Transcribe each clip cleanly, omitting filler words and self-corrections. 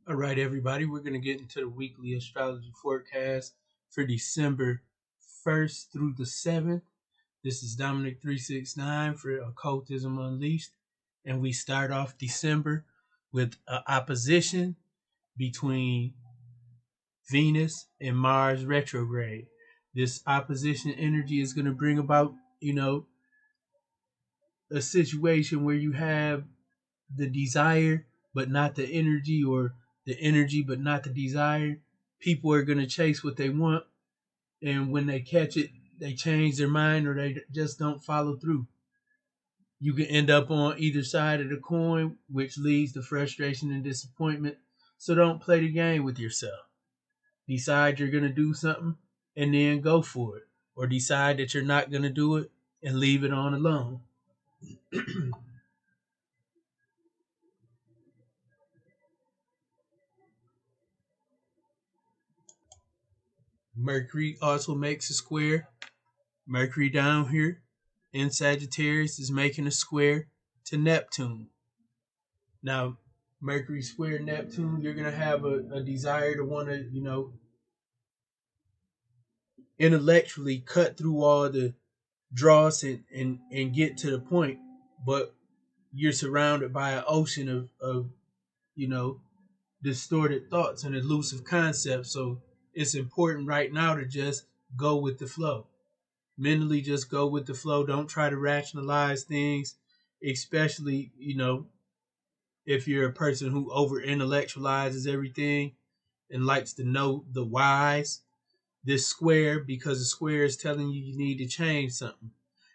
All right, everybody, we're going to get into the weekly astrology forecast for December 1st through the 7th. This is Dominic 369 for Occultism Unleashed, and we start off December with an opposition between Venus and Mars retrograde. This opposition energy is going to bring about, a situation where you have the desire but not the energy, or the energy but not the desire. People are going to chase what they want, and when they catch it, they change their mind or they just don't follow through. You can end up on either side of the coin, which leads to frustration and disappointment. So don't play the game with yourself. Decide you're going to do something and then go for it, or decide that you're not going to do it and leave it on alone. Mercury also makes a square. Mercury down here in Sagittarius is making a square to Neptune. Now, Mercury square Neptune, you're going to have a desire to want to, intellectually cut through all the dross and get to the point. But you're surrounded by an ocean of distorted thoughts and elusive concepts. So it's important right now to just go with the flow. Mentally just go with the flow. Don't try to rationalize things, especially, if you're a person who over intellectualizes everything and likes to know the whys. This square, because the square is telling you need to change something.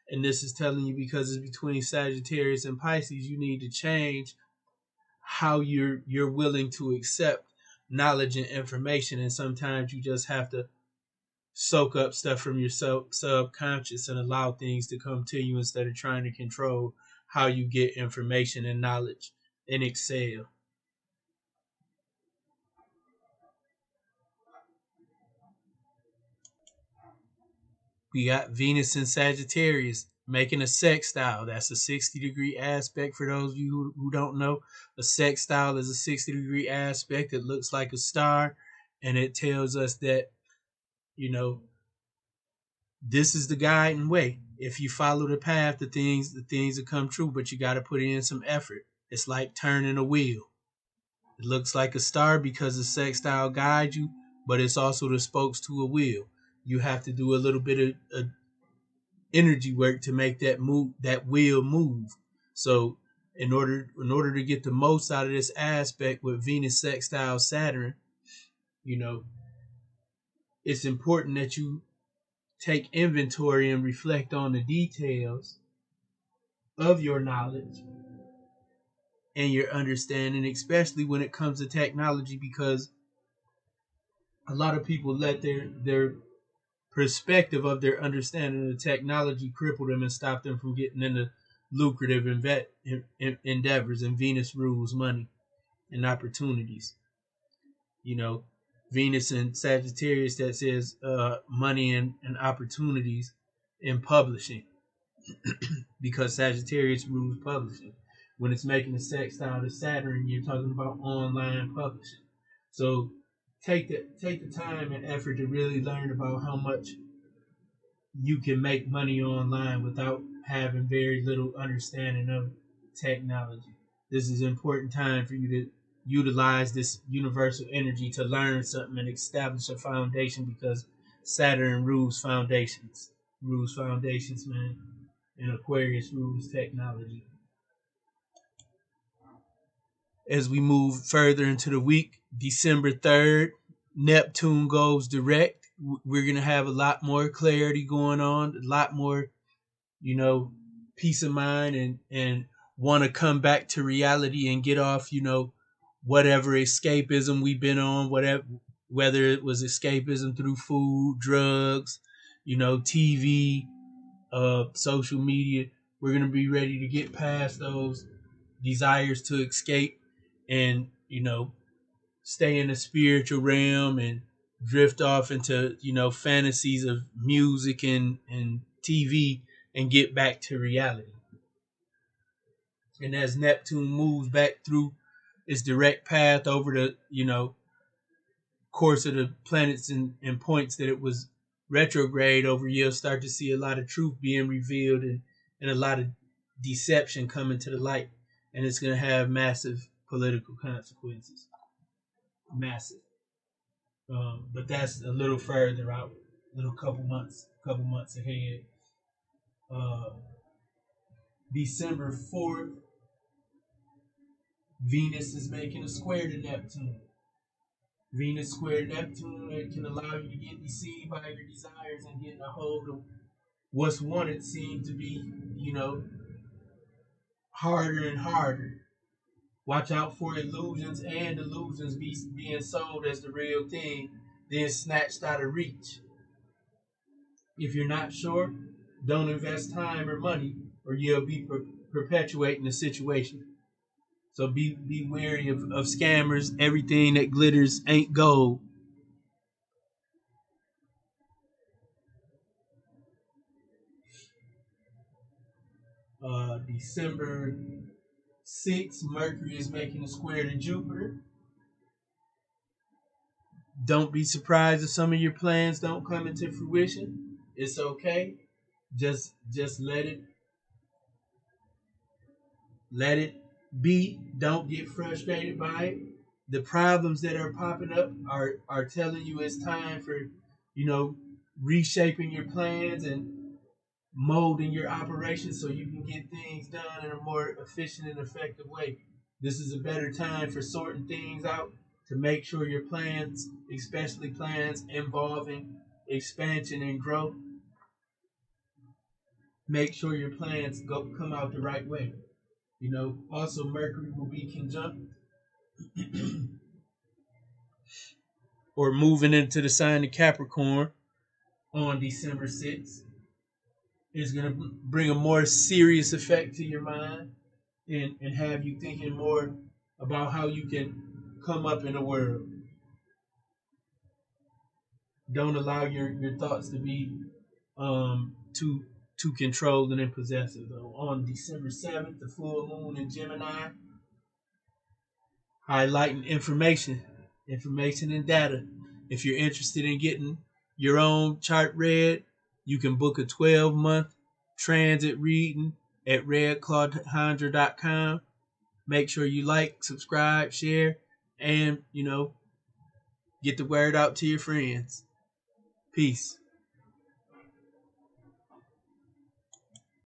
And this is telling you, because it's between Sagittarius and Pisces, you need to change how you're willing to accept knowledge and information. And sometimes you just have to soak up stuff from your subconscious and allow things to come to you instead of trying to control how you get information and knowledge and excel. We got Venus in Sagittarius making a sextile. That's a 60-degree aspect. For those of you who don't know, a sextile is a 60-degree aspect. It looks like a star, and it tells us that, this is the guiding way. If you follow the path, the things will come true, but you got to put in some effort. It's like turning a wheel. It looks like a star because the sextile guides you, but it's also the spokes to a wheel. You have to do a little bit of energy work to make that wheel move. So in order to get the most out of this aspect with Venus sextile Saturn, it's important that you take inventory and reflect on the details of your knowledge and your understanding, especially when it comes to technology, because a lot of people let their perspective of their understanding of technology cripple them and stop them from getting into lucrative endeavors. And Venus rules money and opportunities. Venus and Sagittarius, that says money and opportunities in publishing, because Sagittarius rules publishing. When it's making a sextile to Saturn, you're talking about online publishing. So take the time and effort to really learn about how much you can make money online without having very little understanding of technology. This is an important time for you to utilize this universal energy to learn something and establish a foundation, because Saturn rules foundations. Rules foundations, man. And Aquarius rules technology. As we move further into the week, December 3rd, Neptune goes direct. We're going to have a lot more clarity going on, a lot more, peace of mind, and want to come back to reality and get off, whatever escapism we've been on, whether it was escapism through food, drugs, TV, social media. We're going to be ready to get past those desires to escape and, stay in the spiritual realm and drift off into, fantasies of music and TV and get back to reality. And as Neptune moves back through its direct path over the, course of the planets and points that it was retrograde over, you'll start to see a lot of truth being revealed, and a lot of deception coming to the light. And it's going to have massive political consequences. Massive. But that's a little further out, a little couple months ahead. December 4th, Venus is making a square to Neptune. Venus square Neptune, it can allow you to get deceived by your desires and get a hold of what's wanted seem to be, harder and harder. Watch out for illusions and illusions being sold as the real thing, then snatched out of reach. If you're not sure, don't invest time or money, or you'll be perpetuating the situation. So be wary of scammers. Everything that glitters ain't gold. December 6th, Mercury is making a square to Jupiter. Don't be surprised if some of your plans don't come into fruition. It's okay. Just let it be. Don't get frustrated by it. The problems that are popping up are telling you it's time for, reshaping your plans and molding your operations so you can get things done in a more efficient and effective way. This is a better time for sorting things out to make sure your plans, especially plans involving expansion and growth, make sure your plans come out the right way. Also Mercury will be conjunct or moving into the sign of Capricorn on December 6th. It's going to bring a more serious effect to your mind and have you thinking more about how you can come up in the world. Don't allow your thoughts to be too controlled and possessive. Though on December 7th, the full moon in Gemini, highlighting information and data. If you're interested in getting your own chart read, you can book a 12-month transit reading at redclawhandra.com. Make sure you like, subscribe, share, and, get the word out to your friends. Peace.